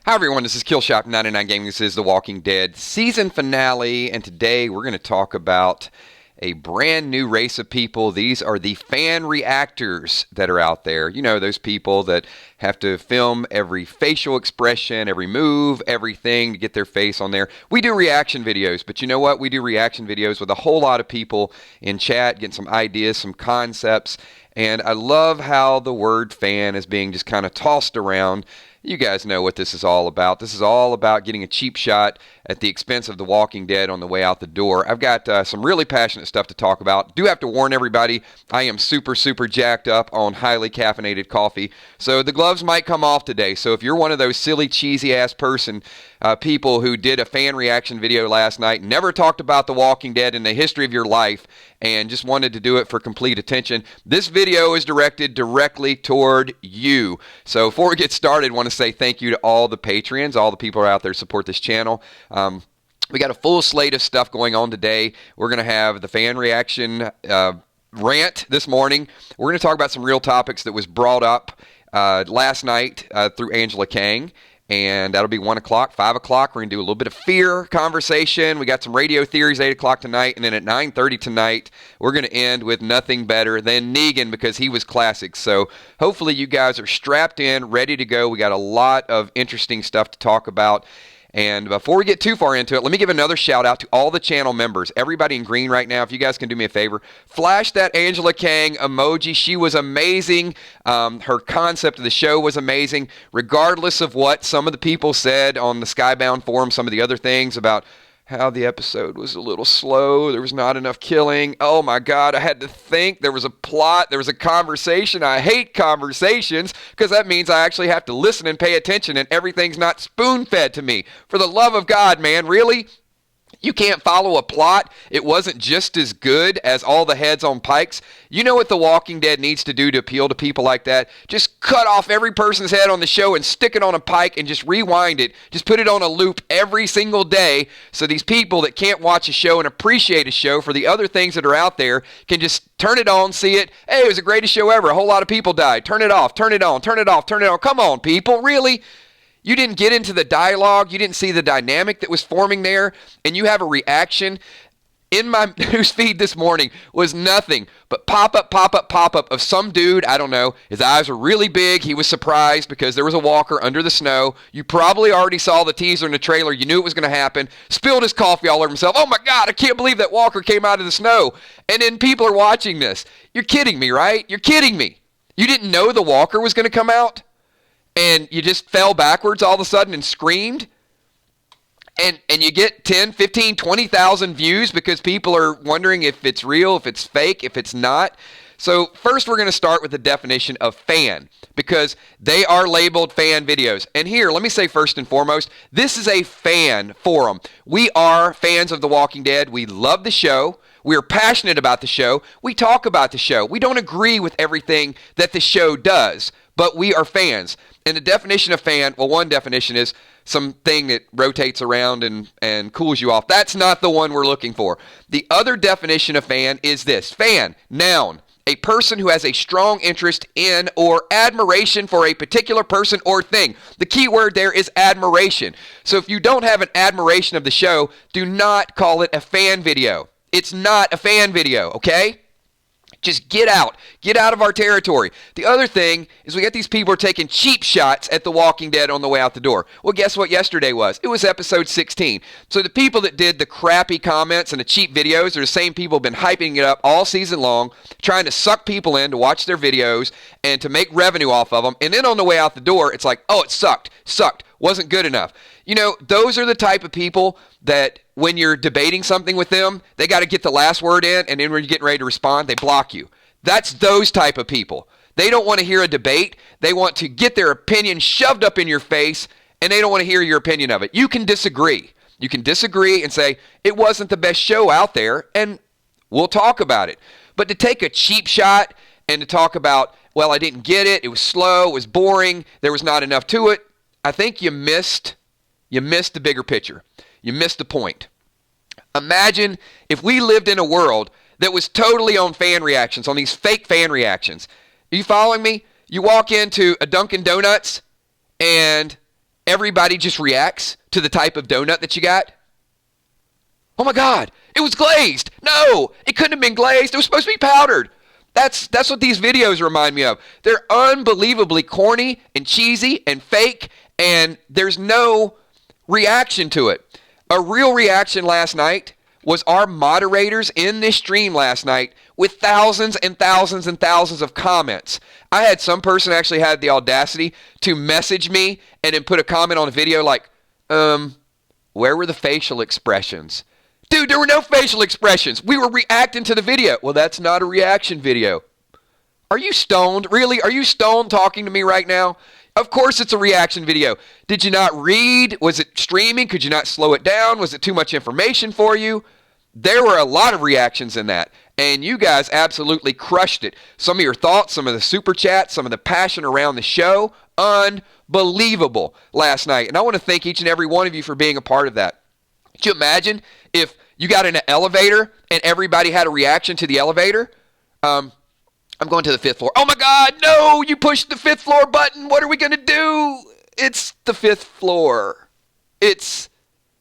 Hi everyone, this is Killshot 99 Gaming. This is The Walking Dead season finale, and today we're going to talk about a brand new race of people. These are the fan reactors that are out there. You know, those people that have to film every facial expression, every move, everything to get their face on there. We do reaction videos, but you know what? We do reaction videos with a whole lot of people in chat, getting some ideas, some concepts, and I love how the word fan is being just kind of tossed around. You guys know what this is all about. This is all about getting a cheap shot at the expense of The Walking Dead on the way out the door. I've got some really passionate stuff to talk about. Do have to warn everybody, I am super jacked up on highly caffeinated coffee, so the gloves might come off today. So if you're one of those silly, cheesy-ass people who did a fan reaction video last night, never talked about The Walking Dead in the history of your life, and just wanted to do it for complete attention, this video is directed directly toward you. So before we get started, I want to say thank you to all the Patreons, all the people who are out there to support this channel. We got a full slate of stuff going on today. We're going to have the fan reaction rant this morning. We're going to talk about some real topics that was brought up last night through Angela Kang. And that'll be 1 o'clock, 5 o'clock. We're going to do a little bit of fear conversation. We got some radio theories, 8 o'clock tonight. And then at 9:30 tonight, we're going to end with nothing better than Negan, because he was classic. So hopefully you guys are strapped in, ready to go. We got a lot of interesting stuff to talk about. And before we get too far into it, let me give another shout out to all the channel members. Everybody in green right now, if you guys can do me a favor, flash that Angela Kang emoji. She was amazing. Her concept of the show was amazing. Regardless of what some of the people said on the Skybound forum, some of the other things about how the episode was a little slow, there was not enough killing. Oh my God, I had to think. There was a plot, there was a conversation. I hate conversations because that means I actually have to listen and pay attention, and everything's not spoon-fed to me. For the love of God, man, really? You can't follow a plot? It wasn't just as good as all the heads on pikes? You know what The Walking Dead needs to do to appeal to people like that? Just cut off every person's head on the show and stick it on a pike and just rewind it. Just put it on a loop every single day, so these people that can't watch a show and appreciate a show for the other things that are out there can just turn it on, see it. Hey, it was the greatest show ever. A whole lot of people died. Turn it off, turn it on, turn it off, turn it on. Come on, people, really? You didn't get into the dialogue, you didn't see the dynamic that was forming there, and you have a reaction. In my news feed this morning was nothing but pop-up of some dude, I don't know, his eyes were really big, he was surprised because there was a walker under the snow. You probably already saw the teaser in the trailer, you knew it was going to happen, spilled his coffee all over himself. Oh my God, I can't believe that walker came out of the snow. And then people are watching this. You're kidding me, right? You're kidding me. You didn't know the walker was going to come out? And you just fell backwards all of a sudden and screamed, and you get 10, 15, 20,000 views because people are wondering if it's real, if it's fake, if it's not. So first we're going to start with the definition of fan, because they are labeled fan videos. And here, let me say first and foremost, this is a fan forum. We are fans of The Walking Dead. We love the show. We are passionate about the show. We talk about the show. We don't agree with everything that the show does, but we are fans. And the definition of fan, well, one definition is something that rotates around and cools you off. That's not the one we're looking for. The other definition of fan is this. Fan, noun, a person who has a strong interest in or admiration for a particular person or thing. The key word there is admiration. So if you don't have an admiration of the show, do not call it a fan video. It's not a fan video, okay? Just get out of our territory. The other thing is we got these people who are taking cheap shots at The Walking Dead on the way out the door. Well, guess what yesterday was? It was episode 16. So the people that did the crappy comments and the cheap videos are the same people who have been hyping it up all season long, trying to suck people in to watch their videos and to make revenue off of them. And then on the way out the door, it's like, oh, it sucked, wasn't good enough. You know, those are the type of people that when you're debating something with them, they got to get the last word in, and then when you're getting ready to respond, they block you. That's those type of people. They don't want to hear a debate. They want to get their opinion shoved up in your face, and they don't want to hear your opinion of it. You can disagree. You can disagree and say, it wasn't the best show out there, and we'll talk about it. But to take a cheap shot and to talk about, well, I didn't get it, it was slow, it was boring, there was not enough to it, I think you missed the bigger picture. You missed the point. Imagine if we lived in a world that was totally on fan reactions, on these fake fan reactions. Are you following me? You walk into a Dunkin' Donuts and everybody just reacts to the type of donut that you got. Oh my God, it was glazed. No, it couldn't have been glazed. It was supposed to be powdered. That's what these videos remind me of. They're unbelievably corny and cheesy and fake, and there's no reaction to it. A real reaction last night was our moderators in this stream last night with thousands and thousands and thousands of comments. I had some person actually had the audacity to message me and then put a comment on a video like, where were the facial expressions? Dude, there were no facial expressions. We were reacting to the video. Well, that's not a reaction video. Are you stoned? Really? Are you stoned talking to me right now? Of course it's a reaction video. Did you not read? Was it streaming? Could you not slow it down? Was it too much information for you? There were a lot of reactions in that, and you guys absolutely crushed it. Some of your thoughts, some of the super chats, some of the passion around the show, unbelievable last night. And I want to thank each and every one of you for being a part of that. Could you imagine if you got in an elevator and everybody had a reaction to the elevator? I'm going to the 5th floor. Oh my God, no, you pushed the 5th floor button. What are we going to do? It's the 5th floor. It's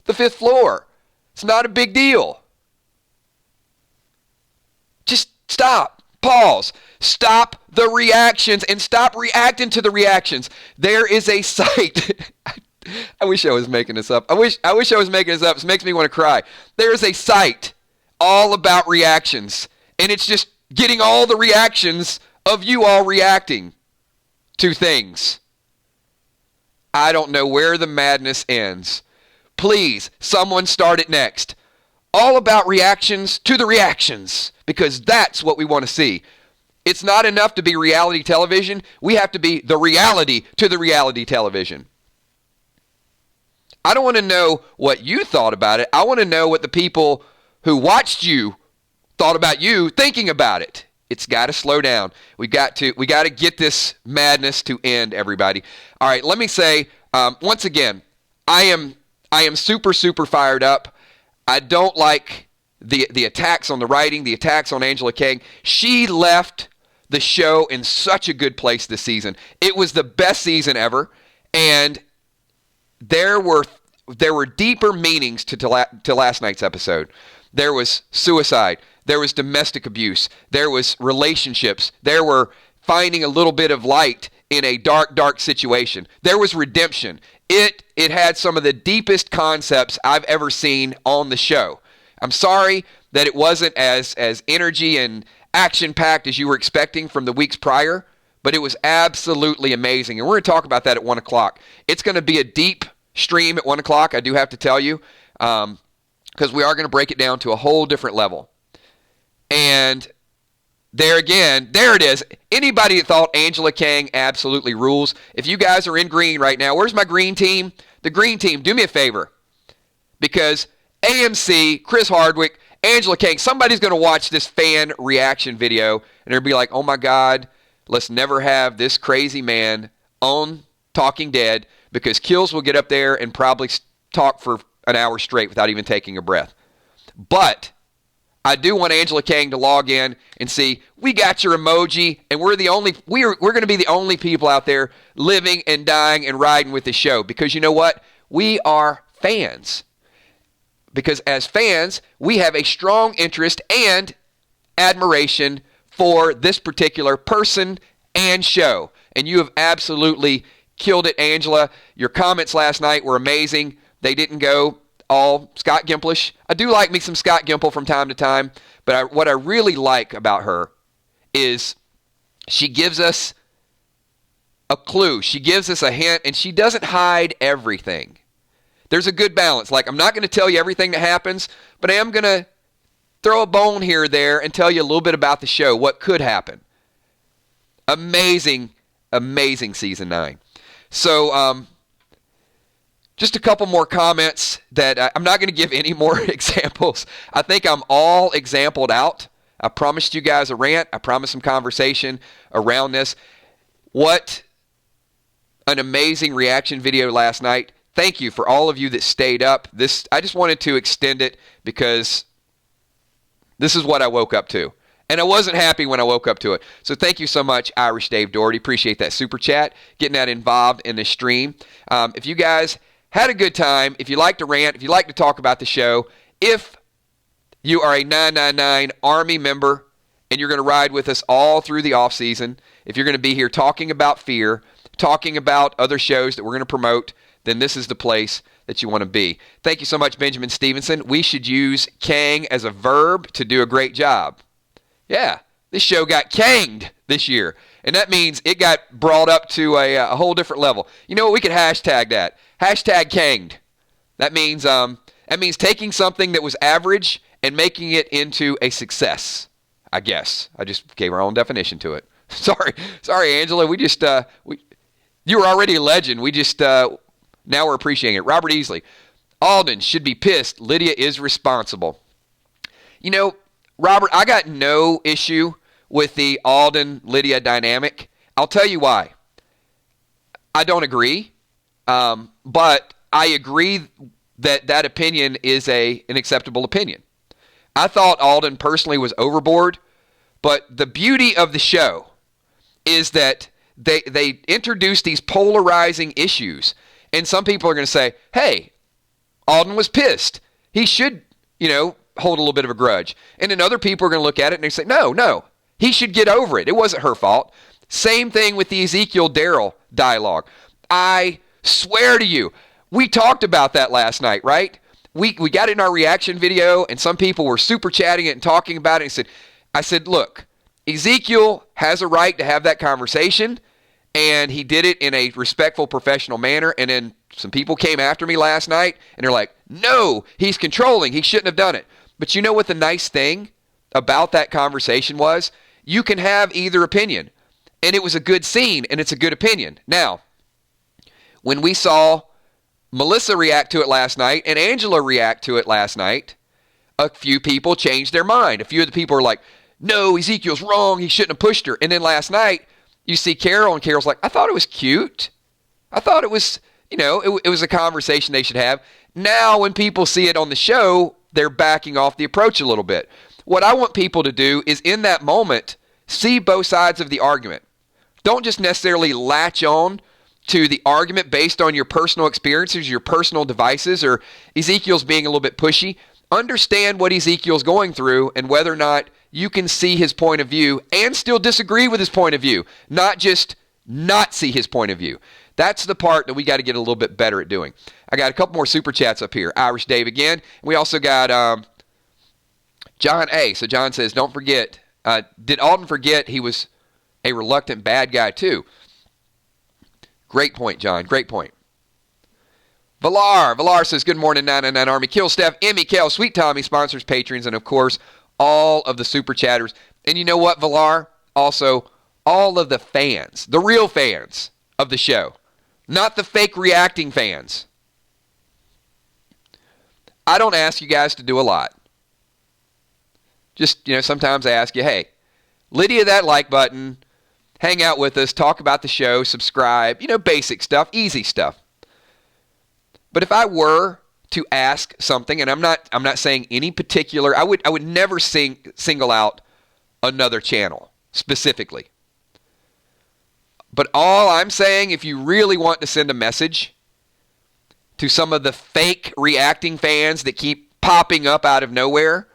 the 5th floor. It's not a big deal. Just stop, pause, stop the reactions and stop reacting to the reactions. There is a site. I wish I was making this up. I wish I was making this up. This makes me want to cry. There's a site all about reactions, and it's just getting all the reactions of you all reacting to things. I don't know where the madness ends. Please, someone start it next. All about reactions to the reactions, because that's what we want to see. It's not enough to be reality television. We have to be the reality to the reality television. I don't want to know what you thought about it. I want to know what the people who watched you thought about you thinking about it. It's got to slow down. We got to get this madness to end, everybody. All right, let me say once again, I am super, super fired up. I don't like the attacks on the writing, the attacks on Angela Kang. She left the show in such a good place this season. It was the best season ever, and there were deeper meanings to last night's episode. There was suicide. There was domestic abuse. There was relationships. There were finding a little bit of light in a dark, dark situation. There was redemption. It had some of the deepest concepts I've ever seen on the show. I'm sorry that it wasn't as energy and action-packed as you were expecting from the weeks prior, but it was absolutely amazing. And we're going to talk about that at 1 o'clock. It's going to be a deep stream at 1 o'clock, I do have to tell you, because we are going to break it down to a whole different level. And there again, there it is. Anybody that thought Angela Kang absolutely rules, if you guys are in green right now, where's my green team? The green team, do me a favor. Because AMC, Chris Hardwick, Angela Kang, somebody's going to watch this fan reaction video and they'll be like, oh my God, let's never have this crazy man on Talking Dead, because Kills will get up there and probably talk for an hour straight without even taking a breath. But I do want Angela Kang to log in and see, we got your emoji, and we're going to be the only people out there living and dying and riding with the show. Because you know what? We are fans. Because as fans, we have a strong interest and admiration for this particular person and show. And you have absolutely killed it, Angela. Your comments last night were amazing. They didn't go all Scott Gimplish. I do like me some Scott Gimple from time to time, but what I really like about her is she gives us a clue. She gives us a hint, and she doesn't hide everything. There's a good balance. Like, I'm not going to tell you everything that happens, but I am going to throw a bone here or there and tell you a little bit about the show, what could happen. Amazing, amazing season 9. So, just a couple more comments that I'm not going to give any more examples. I think I'm all exampled out. I promised you guys a rant. I promised some conversation around this. What an amazing reaction video last night. Thank you for all of you that stayed up. I just wanted to extend it because this is what I woke up to. And I wasn't happy when I woke up to it. So thank you so much, Irish Dave Doherty. Appreciate that super chat, getting that involved in the stream. If you guys had a good time, if you like to rant, if you like to talk about the show, if you are a 999 Army member and you're going to ride with us all through the off season, if you're going to be here talking about Fear, talking about other shows that we're going to promote, then this is the place that you want to be. Thank you so much, Benjamin Stevenson. We should use Kang as a verb to do a great job. Yeah, this show got kanged this year, and that means it got brought up to a whole different level. You know what? We could hashtag that. Hashtag kanged. That means taking something that was average and making it into a success, I guess. I just gave our own definition to it. Sorry, Angela. We just you were already a legend. We just now we're appreciating it. Robert Easley. Alden should be pissed. Lydia is responsible. You know, Robert, I got no issue with the Alden-Lydia dynamic. I'll tell you why. I don't agree, but I agree that opinion is an acceptable opinion. I thought Alden personally was overboard, but the beauty of the show is that they introduce these polarizing issues, and some people are going to say, hey, Alden was pissed. He should, hold a little bit of a grudge. And then other people are going to look at it and they say, no, he should get over it. It wasn't her fault. Same thing with the Ezekiel Daryl dialogue. I swear to you, we talked about that last night, right? We got it in our reaction video, and some people were super chatting it and talking about it. And I said, look, Ezekiel has a right to have that conversation, and he did it in a respectful, professional manner. And then some people came after me last night, and they're like, no, he's controlling. He shouldn't have done it. But you know what the nice thing about that conversation was? You can have either opinion. And it was a good scene, and it's a good opinion. Now, when we saw Melissa react to it last night and Angela react to it last night, a few people changed their mind. A few of the people were like, no, Ezekiel's wrong. He shouldn't have pushed her. And then last night, you see Carol, and Carol's like, I thought it was cute. I thought it was, it was a conversation they should have. Now, when people see it on the show, they're backing off the approach a little bit. What I want people to do is, in that moment, see both sides of the argument. Don't just necessarily latch on to the argument based on your personal experiences, your personal devices, or Ezekiel's being a little bit pushy. Understand what Ezekiel's going through and whether or not you can see his point of view and still disagree with his point of view, not just not see his point of view. That's the part that we got to get a little bit better at doing. I got a couple more super chats up here. Irish Dave again. We also got John A. So John says, don't forget, did Alden forget he was a reluctant bad guy too? Great point, John. Great point. Valar says, good morning, 999 Army. Kill Steph, Emmy, Kel, Sweet Tommy sponsors, patrons, and of course, all of the super chatters. And you know what, Valar? Also, all of the fans, the real fans of the show, not the fake reacting fans. I don't ask you guys to do a lot. Just, sometimes I ask you, hey, Lydia that like button, hang out with us, talk about the show, subscribe, basic stuff, easy stuff. But if I were to ask something, and I'm not saying any particular, I would never single out another channel specifically. But all I'm saying, if you really want to send a message to some of the fake reacting fans that keep popping up out of nowhere,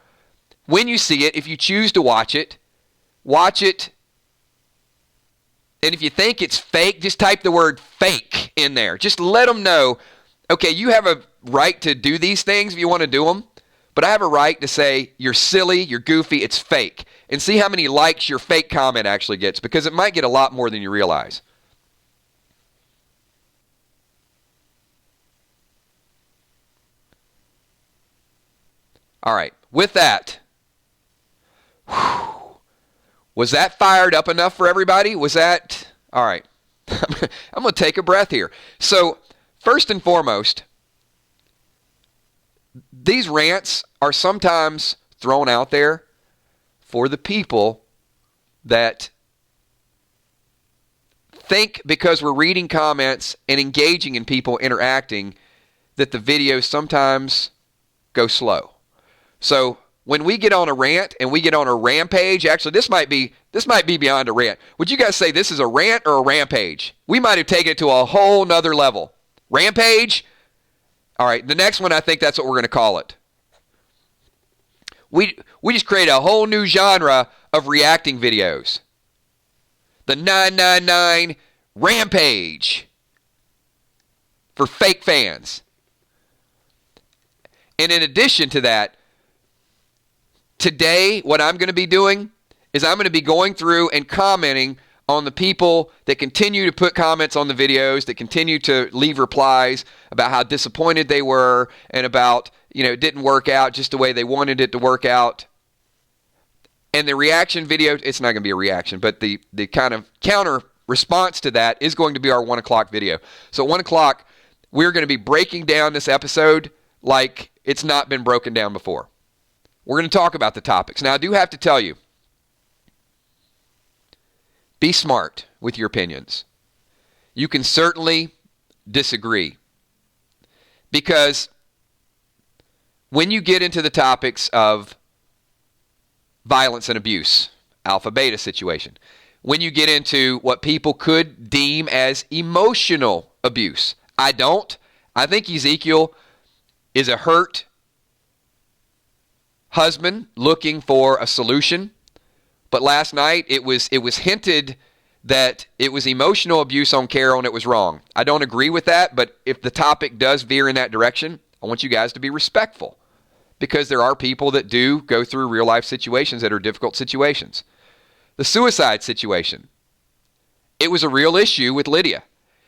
when you see it, if you choose to watch it. And if you think it's fake, just type the word fake in there. Just let them know, okay, you have a right to do these things if you want to do them, but I have a right to say you're silly, you're goofy, it's fake. And see how many likes your fake comment actually gets, because it might get a lot more than you realize. All right, with that, was that fired up enough for everybody? Was that, all right, I'm going to take a breath here. So, first and foremost, these rants are sometimes thrown out there for the people that think because we're reading comments and engaging in people interacting that the videos sometimes go slow. So when we get on a rant and we get on a rampage, actually this might be beyond a rant. Would you guys say this is a rant or a rampage? We might have taken it to a whole nother level. Rampage? All right, the next one, I think that's what we're going to call it. We just create a whole new genre of reacting videos. The 999 Rampage for fake fans. And in addition to that, today what I'm going to be doing is I'm going to be going through and commenting on the people that continue to put comments on the videos, that continue to leave replies about how disappointed they were and about, it didn't work out just the way they wanted it to work out. And the reaction video, it's not going to be a reaction, but the kind of counter response to that is going to be our 1 o'clock video. So at 1 o'clock, we're going to be breaking down this episode like it's not been broken down before. We're going to talk about the topics. Now, I do have to tell you, be smart with your opinions. You can certainly disagree. Because when you get into the topics of violence and abuse, alpha-beta situation, when you get into what people could deem as emotional abuse, I don't. I think Ezekiel is a hurt husband looking for a solution. But last night, it was hinted that it was emotional abuse on Carol and it was wrong. I don't agree with that, but if the topic does veer in that direction, I want you guys to be respectful. Because there are people that do go through real-life situations that are difficult situations. The suicide situation. It was a real issue with Lydia.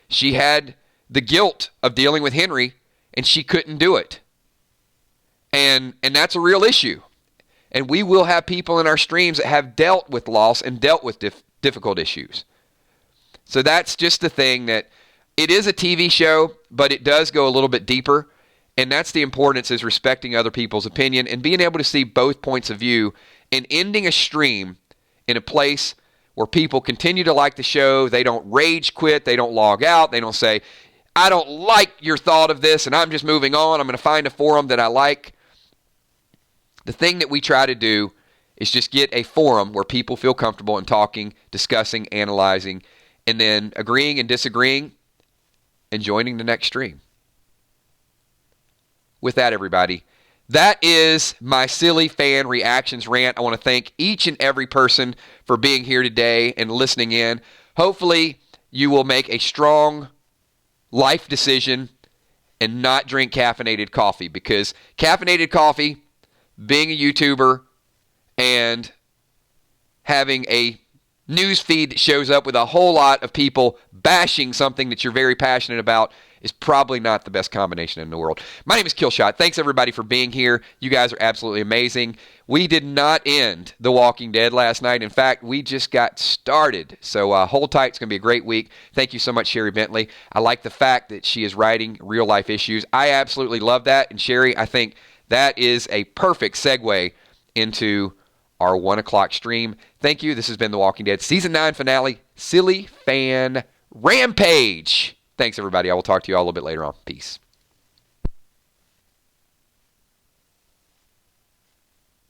She had the guilt of dealing with Henry, and she couldn't do it. And that's a real issue. And we will have people in our streams that have dealt with loss and dealt with difficult issues. So that's just the thing, that it is a TV show, but it does go a little bit deeper. And that's the importance, is respecting other people's opinion and being able to see both points of view, and ending a stream in a place where people continue to like the show. They don't rage quit. They don't log out. They don't say, I don't like your thought of this and I'm just moving on. I'm going to find a forum that I like. The thing that we try to do is just get a forum where people feel comfortable in talking, discussing, analyzing, and then agreeing and disagreeing and joining the next stream. With that, everybody, that is my silly fan reactions rant. I want to thank each and every person for being here today and listening in. Hopefully, you will make a strong life decision and not drink caffeinated coffee, because caffeinated coffee, being a YouTuber and having a news feed that shows up with a whole lot of people bashing something that you're very passionate about, is probably not the best combination in the world. My name is Killshot. Thanks, everybody, for being here. You guys are absolutely amazing. We did not end The Walking Dead last night. In fact, we just got started. So hold tight. It's going to be a great week. Thank you so much, Sherry Bentley. I like the fact that she is writing real-life issues. I absolutely love that. And, Sherry, I think that is a perfect segue into our 1 o'clock stream. Thank you. This has been The Walking Dead Season 9 finale, Silly Fan Rampage. Thanks, everybody. I will talk to you all a little bit later on. Peace.